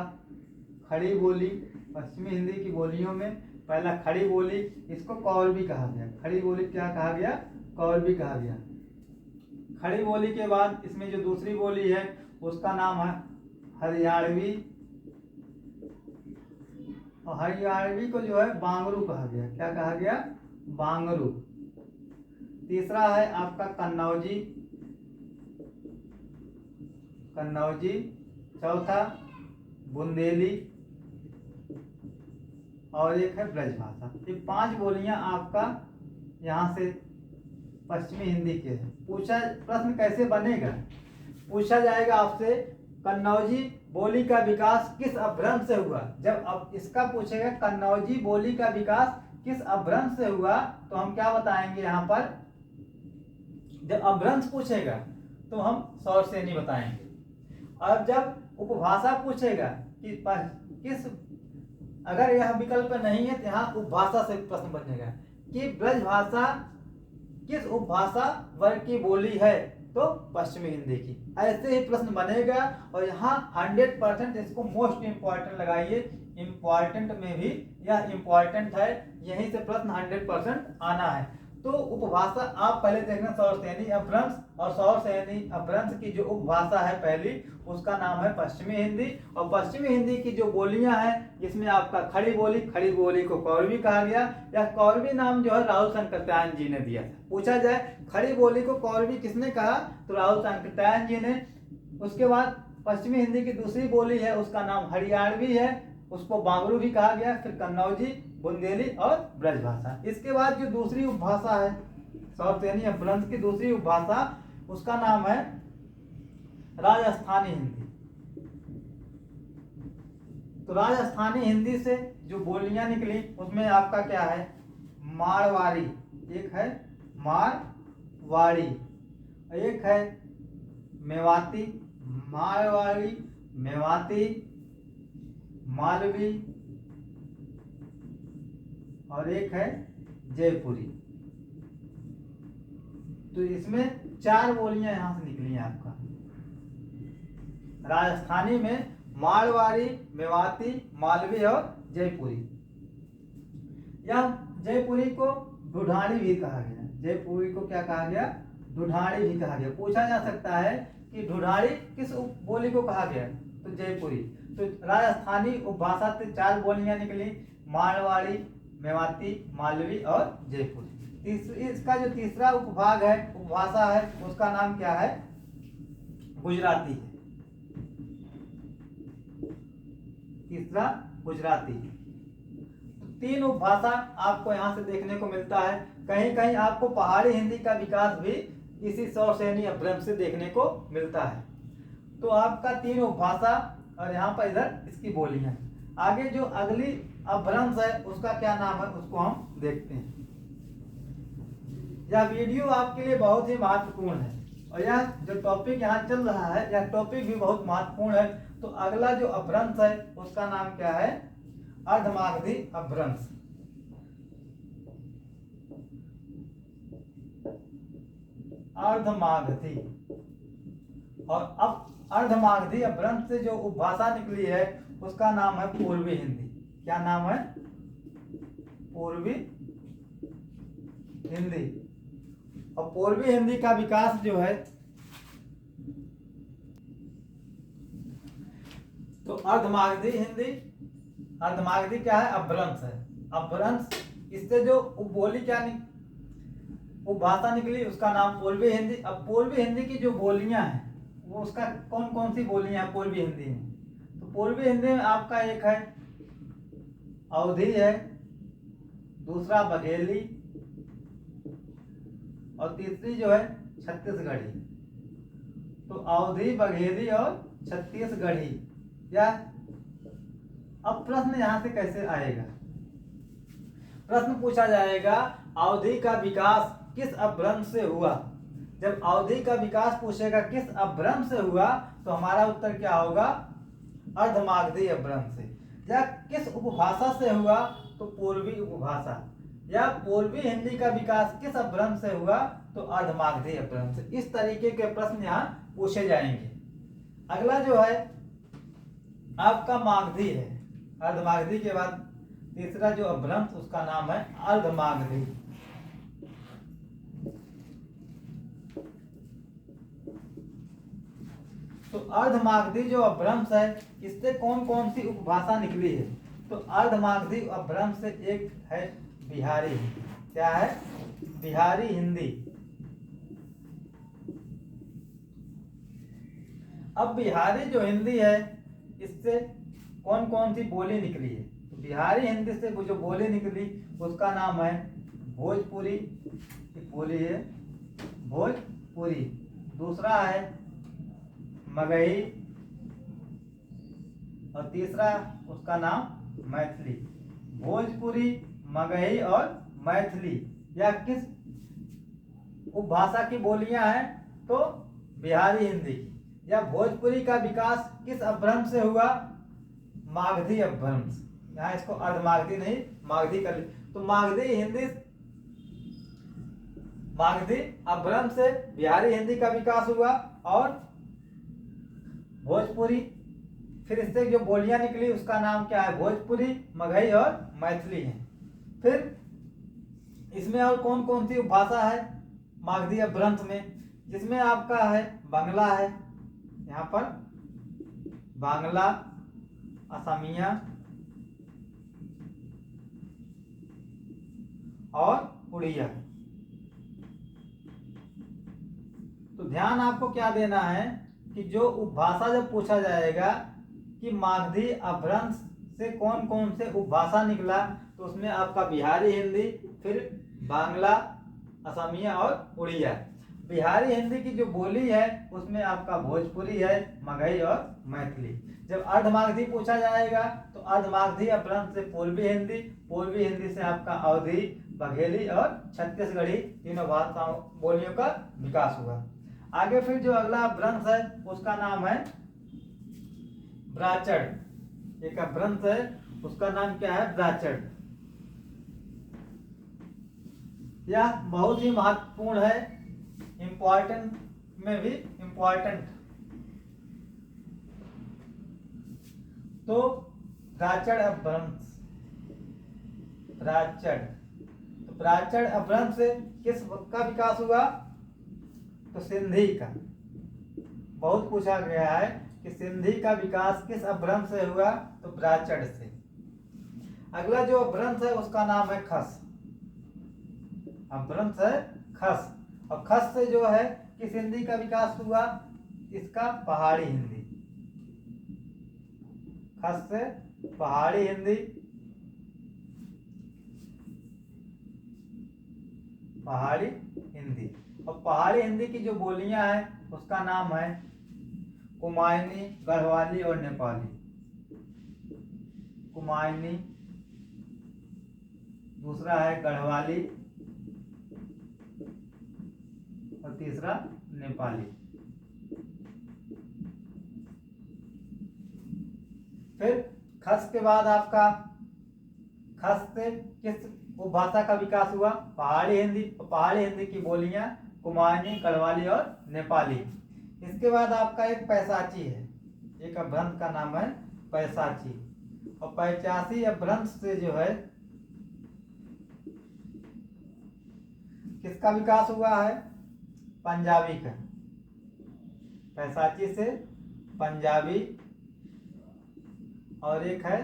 खड़ी बोली, पश्चिमी हिंदी की बोलियों में पहला खड़ी बोली, इसको कौरवी कहा गया। खड़ी बोली क्या कहा गया? कौरवी कहा गया। खड़ी बोली के बाद इसमें जो दूसरी बोली है उसका नाम है हरियाणवी, और हरियाणवी को जो है बांगरू कहा गया। क्या कहा गया? बांगरू। तीसरा है आपका कन्नौजी, कन्नौजी। चौथा बुंदेली और एक है ब्रजभाषा। ये 5 बोलियां आपका यहाँ से पश्चिमी हिंदी के हैं। पूछा प्रश्न कैसे बनेगा? पूछा जाएगा आपसे कन्नौजी बोली का विकास किस अपभ्रंश से हुआ। जब अब इसका पूछेगा कन्नौजी बोली का विकास किस अपभ्रंश से हुआ, तो हम क्या बताएंगे यहाँ पर? जब अपभ्रंश पूछेगा तो हम सौरसेनी बताएंगे। और जब उपभाषा पूछेगा कि किस, अगर यह विकल्प नहीं है तो यहाँ उपभाषा से प्रश्न बनेगा कि ब्रजभाषा किस उपभाषा वर्ग की बोली है, तो पश्चिमी हिंदी की। ऐसे ही प्रश्न बनेगा। और यहाँ 100% इसको मोस्ट इम्पॉर्टेंट लगाइए, इम्पॉर्टेंट में भी यह इम्पॉर्टेंट है, यहीं से प्रश्न 100% आना है। तो उपभाषा आप पहले देखना सौरसेनी अपभ्रंश, और सौरसेनी अपभ्रंश की जो उपभाषा है पहली उसका नाम है पश्चिमी हिंदी। और पश्चिमी हिंदी की जो बोलियां हैं इसमें आपका खड़ी बोली, खड़ी बोली को कौरवी कहा गया। यह कौरवी नाम जो है राहुल संकृत्यायन जी ने दिया था। पूछा जाए खड़ी बोली को कौरवी किसने कहा, तो राहुल संकृत्यायन जी ने। उसके बाद पश्चिमी हिंदी की दूसरी बोली है उसका नाम हरियाणवी है, उसको बांगरू भी कहा गया। फिर कन्नौजी, बुंदेली और ब्रजभाषा। इसके बाद जो दूसरी उपभाषा है सौरसेनी अपभ्रंश की दूसरी उपभाषा उसका नाम है राजस्थानी हिंदी। तो राजस्थानी हिंदी से जो बोलियां निकली उसमें आपका क्या है? मारवाड़ी, एक है मारवाड़ी, एक है मेवाती, मारवाड़ी, मेवाती, मालवी और एक है जयपुरी। तो इसमें 4 बोलियां यहां से निकली हैं आपका। राजस्थानी में मारवाड़ी, मेवाती, मालवी और जयपुरी। यह जयपुरी को ढूढ़ाड़ी भी कहा गया। जयपुरी को क्या कहा गया? ढूढ़ाड़ी भी कहा गया। पूछा जा सकता है कि ढूढ़ाड़ी किस बोली को कहा गया? तो जयपुरी। तो राजस्थानी उपभाषा से 4 बोलियां निकली, मारवाड़ी, मेवाती, मालवी और जयपुरी। इसका जो तीसरा उपभाग है, उपभाषा है, उसका नाम क्या है? गुजराती है। तीसरा गुजराती। 3 उपभाषा आपको यहाँ से देखने को मिलता है। कहीं कहीं आपको पहाड़ी हिंदी का विकास भी इसी 100 श्रेणी अपभ्रंश से देखने को मिलता है। तो आपका 3 उपभाषा और यहाँ पर इधर इसकी बोलियां। आगे जो अगली अपभ्रंश है उसका क्या नाम है, उसको हम देखते हैं। यह वीडियो आपके लिए बहुत ही महत्वपूर्ण है और यह जो टॉपिक यहाँ चल रहा है, यह टॉपिक भी बहुत महत्वपूर्ण है। तो अगला जो अपभ्रंश है उसका नाम क्या है? अर्धमागधी अपभ्रंश। अर्धमागधी। और अब अर्धमागधी अपभ्रंश से जो उपभाषा निकली है उसका नाम है पूर्वी हिंदी। क्या नाम है? पूर्वी हिंदी। और पूर्वी हिंदी का विकास जो है, तो अर्धमागधी हिंदी, अर्धमागधी क्या है? अपभ्रंश है। अपभ्रंश, इससे जो उपबोली क्या उपभाषा निकली उसका नाम पूर्वी हिंदी। अब पूर्वी हिंदी की जो बोलियां हैं वो उसका कौन कौन सी बोलियां हैं पूर्वी हिंदी में? तो पूर्वी हिंदी में आपका एक है अवधी है, दूसरा बघेली और तीसरी जो है छत्तीसगढ़ी। तो अवधी, बघेली और छत्तीसगढ़ी। या अब प्रश्न यहां से कैसे आएगा? प्रश्न पूछा जाएगा अवधी का विकास किस अपभ्रंश से हुआ। जब अवधी का विकास पूछेगा किस अपभ्रंश से हुआ, तो हमारा उत्तर क्या होगा? अर्धमागधी अपभ्रंश से। या किस उपभाषा से हुआ? तो पूर्वी उपभाषा। या पूर्वी हिंदी का विकास किस अपभ्रंश से हुआ? तो अर्धमागधी अपभ्रंश से। इस तरीके के प्रश्न यहाँ पूछे जाएंगे। अगला जो है आपका मागधी है। अर्धमागधी के बाद तीसरा जो अपभ्रंश उसका नाम है अर्धमागधी। तो अर्धमागधी जो अपभ्रंश है, इससे कौन कौन सी उपभाषा निकली है? तो अर्धमागधी अपभ्रंश से एक है बिहारी हिंदी। क्या है? बिहारी हिंदी। अब बिहारी जो हिंदी है, इससे कौन कौन सी बोली निकली है? तो बिहारी हिंदी से जो बोली निकली उसका नाम है भोजपुरी। बोली है भोजपुरी। दूसरा है मगही और तीसरा उसका नाम मैथिली। भोजपुरी, मगही और मैथिली। यह किस उपभाषा की बोलियां हैं? तो बिहारी हिंदी। या भोजपुरी का विकास किस अपभ्रंश से हुआ? मागधी अपभ्रंश। यहाँ इसको अर्धमागधी नहीं मागधी कर ली। तो मागधी हिंदी, मागधी अपभ्रंश से बिहारी हिंदी का विकास हुआ और भोजपुरी, फिर इससे जो बोलियां निकली उसका नाम क्या है? भोजपुरी, मगही और मैथिली है। फिर इसमें और कौन कौन सी उपभाषा है मागधी अपभ्रंश में? जिसमें आपका है बांग्ला है, यहाँ पर बांग्ला, असमिया और उड़िया। तो ध्यान आपको क्या देना है कि जो उपभाषा जब पूछा जाएगा कि मागधी अपभ्रंश से कौन कौन से उपभाषा निकला, तो उसमें आपका बिहारी हिंदी, फिर बांग्ला, असमिया और उड़िया। बिहारी हिंदी की जो बोली है उसमें आपका भोजपुरी है, मगही और मैथिली। जब अर्धमागधी पूछा जाएगा तो अर्धमागधी अपभ्रंश से पूर्वी हिंदी, पूर्वी हिंदी से आपका अवधी, बघेली और छत्तीसगढ़ी तीनों भाषाओं बोलियों का विकास हुआ। आगे फिर जो अगला अपभ्रंश है उसका नाम है ब्राचड़। एक अपभ्रंश है उसका नाम क्या है? ब्राचड़। यह बहुत ही महत्वपूर्ण है, इंपॉर्टेंट में भी इंपॉर्टेंट। तो ब्राचड़ अपभ्रंश, ब्राचड़ प्राचीन अपभ्रंश से किस का विकास हुआ? तो सिंधी का। बहुत पूछा गया है कि सिंधी का विकास किस अपभ्रंश से हुआ? तो प्राचीन से। अगला जो अपभ्रंश है उसका नाम है खस। अपभ्रंश है खस, और खस से जो है किस हिंदी का विकास हुआ? इसका पहाड़ी हिंदी। खस से पहाड़ी हिंदी, पहाड़ी हिंदी। और पहाड़ी हिंदी की जो बोलियां हैं उसका नाम है कुमायूनी, गढ़वाली और नेपाली। कुमायूनी, दूसरा है गढ़वाली और तीसरा नेपाली। फिर खस के बाद आपका खस से किस उपभाषा का विकास हुआ? पहाड़ी हिंदी। पहाड़ी हिंदी की बोलियां कुमायूनी, गढ़वाली और नेपाली। इसके बाद आपका एक पैसाची है, एक अपभ्रंश का नाम है पैसाची। और पैचासी अपभ्रंश से जो है किसका विकास हुआ है? पंजाबी का। पैसाची से पंजाबी, और एक है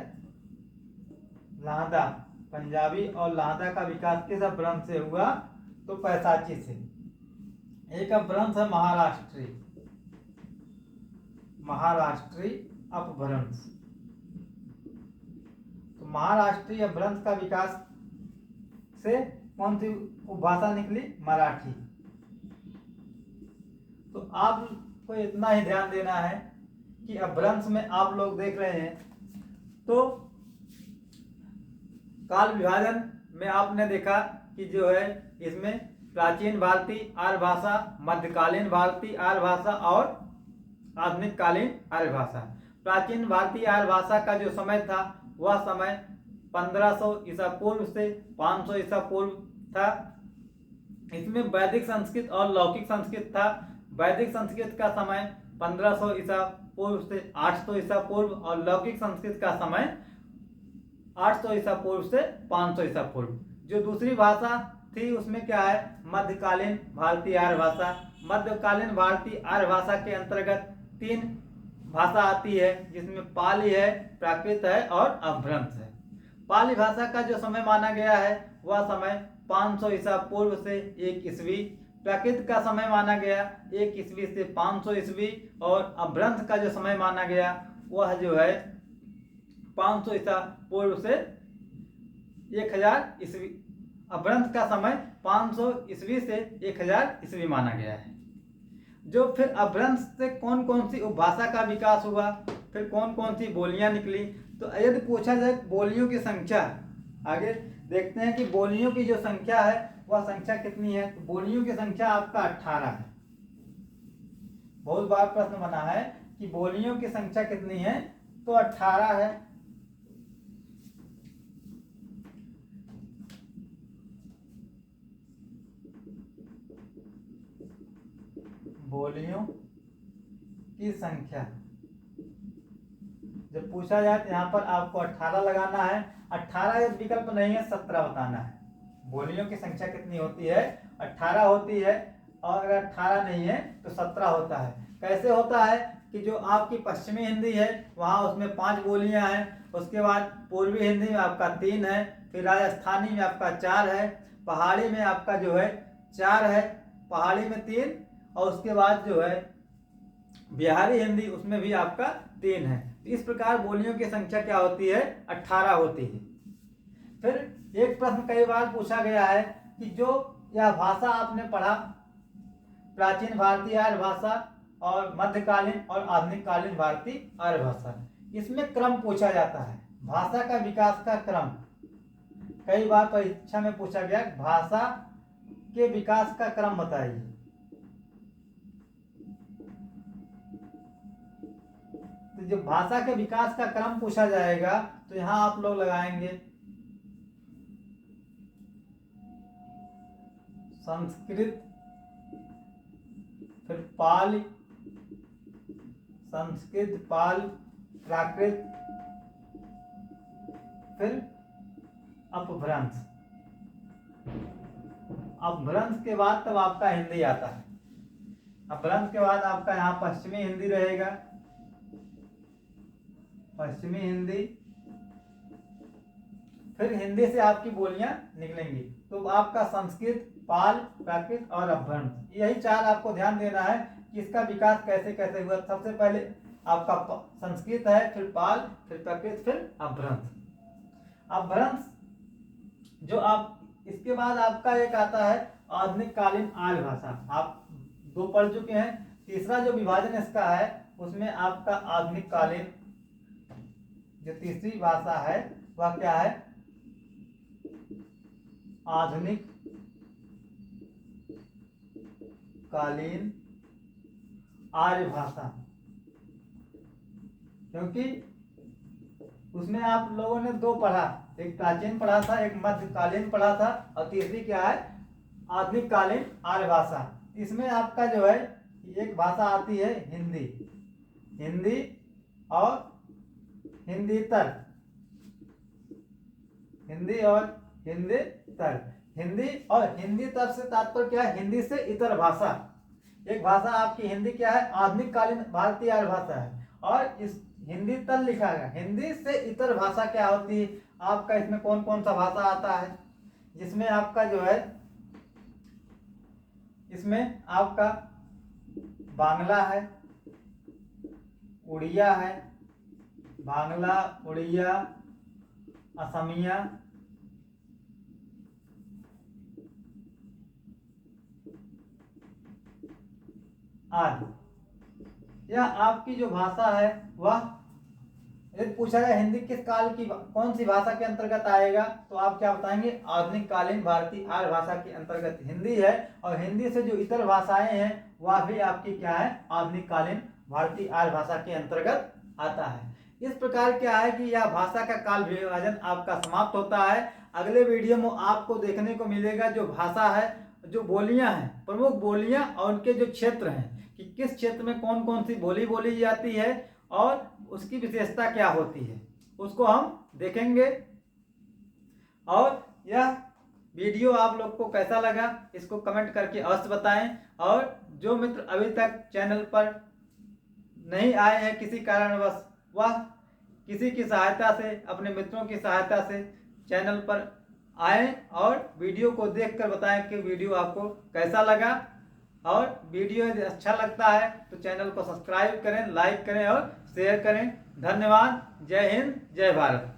लाहदा। पंजाबी और लाहदा का विकास किस अपभ्रंश से हुआ? तो पैसाची से। एक अपभ्रंश है महाराष्ट्री, महाराष्ट्री अपभ्रंश। तो महाराष्ट्री अपभ्रंश का विकास से कौन सी उपभाषा निकली? मराठी। तो आपको इतना ही ध्यान देना है कि अपभ्रंश में आप लोग देख रहे हैं तो काल विभाजन में आपने देखा कि जो है इसमें प्राचीन भारतीय आर्य भाषा, मध्यकालीन भारतीय आर्य भाषा और आधुनिक कालीन आर्य भाषा। प्राचीन भारतीय आर्य भाषा का जो समय था वह समय 1500 ईसा पूर्व से 500 ईसा पूर्व था। इसमें वैदिक संस्कृत और लौकिक संस्कृत था। वैदिक संस्कृत का समय 1500 ईसा पूर्व से 800 ईसा पूर्व, और लौकिक संस्कृत का समय 800 ईसा पूर्व से 500 ईसा पूर्व। जो दूसरी भाषा थी उसमें क्या है? मध्यकालीन भारतीय आर्य भाषा। मध्यकालीन भारतीय आर्य भाषा के अंतर्गत 3 भाषा आती है, जिसमें पाली है, प्राकृत है और अपभ्रंश है। पाली भाषा का जो समय माना गया है वह समय 500 ईसा पूर्व से 1 ईस्वी। प्राकृत का समय माना गया 1 ईस्वी से 500 ईस्वी, और अपभ्रंश का जो समय माना गया वह जो है 500 ईसा पूर्व से 1000 ईस्वी। अपभ्रंश का समय 500 ईस्वी से 1000 ईस्वी माना गया है। जो फिर अपभ्रंश से कौन कौन सी उपभाषा का विकास हुआ, फिर कौन कौन सी बोलियां निकली, तो यदि पूछा जाए बोलियों की संख्या, आगे देखते हैं कि बोलियों की जो संख्या है वह संख्या कितनी है। तो बोलियों की संख्या आपका 18 है। बहुत बार प्रश्न बना है कि बोलियों की संख्या कितनी है, तो 18 है। बोलियों की संख्या जब पूछा जाए तो यहाँ पर आपको 18 लगाना है। 18 यदि विकल्प नहीं है 17 बताना है। बोलियों की संख्या कितनी होती है? 18 होती है, और अगर 18 नहीं है तो 17 होता है। कैसे होता है कि जो आपकी पश्चिमी हिंदी है वहाँ उसमें 5 बोलियां हैं, उसके बाद पूर्वी हिंदी में आपका 3 है, फिर राजस्थानी में आपका 4 है, पहाड़ी में आपका जो है 4 है, पहाड़ी में 3, और उसके बाद जो है बिहारी हिंदी उसमें भी आपका 3 है। इस प्रकार बोलियों की संख्या क्या होती है? 18 होती है। फिर एक प्रश्न कई बार पूछा गया है कि जो यह भाषा आपने पढ़ा, प्राचीन भारतीय आर्य भाषा और मध्यकालीन और आधुनिक कालीन भारतीय आर्य भाषा, इसमें क्रम पूछा जाता है, भाषा का विकास का क्रम। कई बार परीक्षा में पूछा गया भाषा के विकास का क्रम बताइए। तो जब भाषा के विकास का क्रम पूछा जाएगा तो यहां आप लोग लगाएंगे संस्कृत, फिर पाली, संस्कृत, पाल, प्राकृत, फिर अपभ्रंश। अपभ्रंश के बाद तब आपका हिंदी आता है। अपभ्रंश के बाद आपका यहाँ पश्चिमी हिंदी रहेगा, पश्चिमी हिंदी, फिर हिंदी से आपकी बोलियां निकलेंगी। तो आपका संस्कृत, पाल, प्राकृत और अपभ्रंश, यही चार आपको ध्यान देना है कि इसका विकास कैसे कैसे हुआ। सबसे पहले आपका संस्कृत है, फिर पाल, फिर प्राकृत, फिर अपभ्रंश। अपभ्रंश जो आप, इसके बाद आपका एक आता है आधुनिक कालीन आर्य भाषा। आप दो पढ़ चुके हैं। तीसरा जो विभाजन इसका है उसमें आपका आधुनिक कालीन, जो तीसरी भाषा है वह क्या है, आधुनिक कालीन आर्य भाषा। क्योंकि उसमें आप लोगों ने दो पढ़ा, एक प्राचीन पढ़ा था, एक मध्यकालीन पढ़ा था, और तीसरी क्या है, आधुनिक कालीन आर्य भाषा। इसमें आपका जो है एक भाषा आती है हिंदी, हिंदी और हिंदीतर, हिंदी और हिंदीतर। हिंदी और हिंदीतर से तात्पर्य क्या है, हिंदी से इतर भाषा। एक भाषा आपकी हिंदी क्या है, आधुनिक कालीन भारतीय आर्य भाषा है, और इस हिंदी तर लिखा है। हिंदी से इतर भाषा क्या होती है, आपका इसमें कौन कौन सा भाषा आता है, जिसमें आपका जो है, इसमें आपका बांग्ला है, उड़िया है, बांग्ला, उड़िया, असमिया, आदि। यह आपकी जो भाषा है वह, यदि पूछा जाए हिंदी किस काल की कौन सी भाषा के अंतर्गत आएगा, तो आप क्या बताएंगे, आधुनिक कालीन भारतीय आर्य भाषा के अंतर्गत हिंदी है। और हिंदी से जो इतर भाषाएं हैं वह भी आपकी क्या है, आधुनिक कालीन भारतीय आर्य भाषा के अंतर्गत आता है। इस प्रकार क्या है कि यह भाषा का काल विभाजन आपका समाप्त होता है। अगले वीडियो में आपको देखने को मिलेगा जो भाषा है, जो बोलियां हैं, प्रमुख बोलियां और उनके जो क्षेत्र हैं, कि किस क्षेत्र में कौन कौन सी बोली बोली जाती है और उसकी विशेषता क्या होती है, उसको हम देखेंगे। और यह वीडियो आप लोग को कैसा लगा इसको कमेंट करके अवश्य बताएं। और जो मित्र अभी तक चैनल पर नहीं आए हैं किसी कारणवश, वह किसी की सहायता से, अपने मित्रों की सहायता से चैनल पर आएं और वीडियो को देखकर बताएं कि वीडियो आपको कैसा लगा। और वीडियो यदि अच्छा लगता है तो चैनल को सब्सक्राइब करें, लाइक करें और शेयर करें। धन्यवाद। जय हिंद, जय भारत।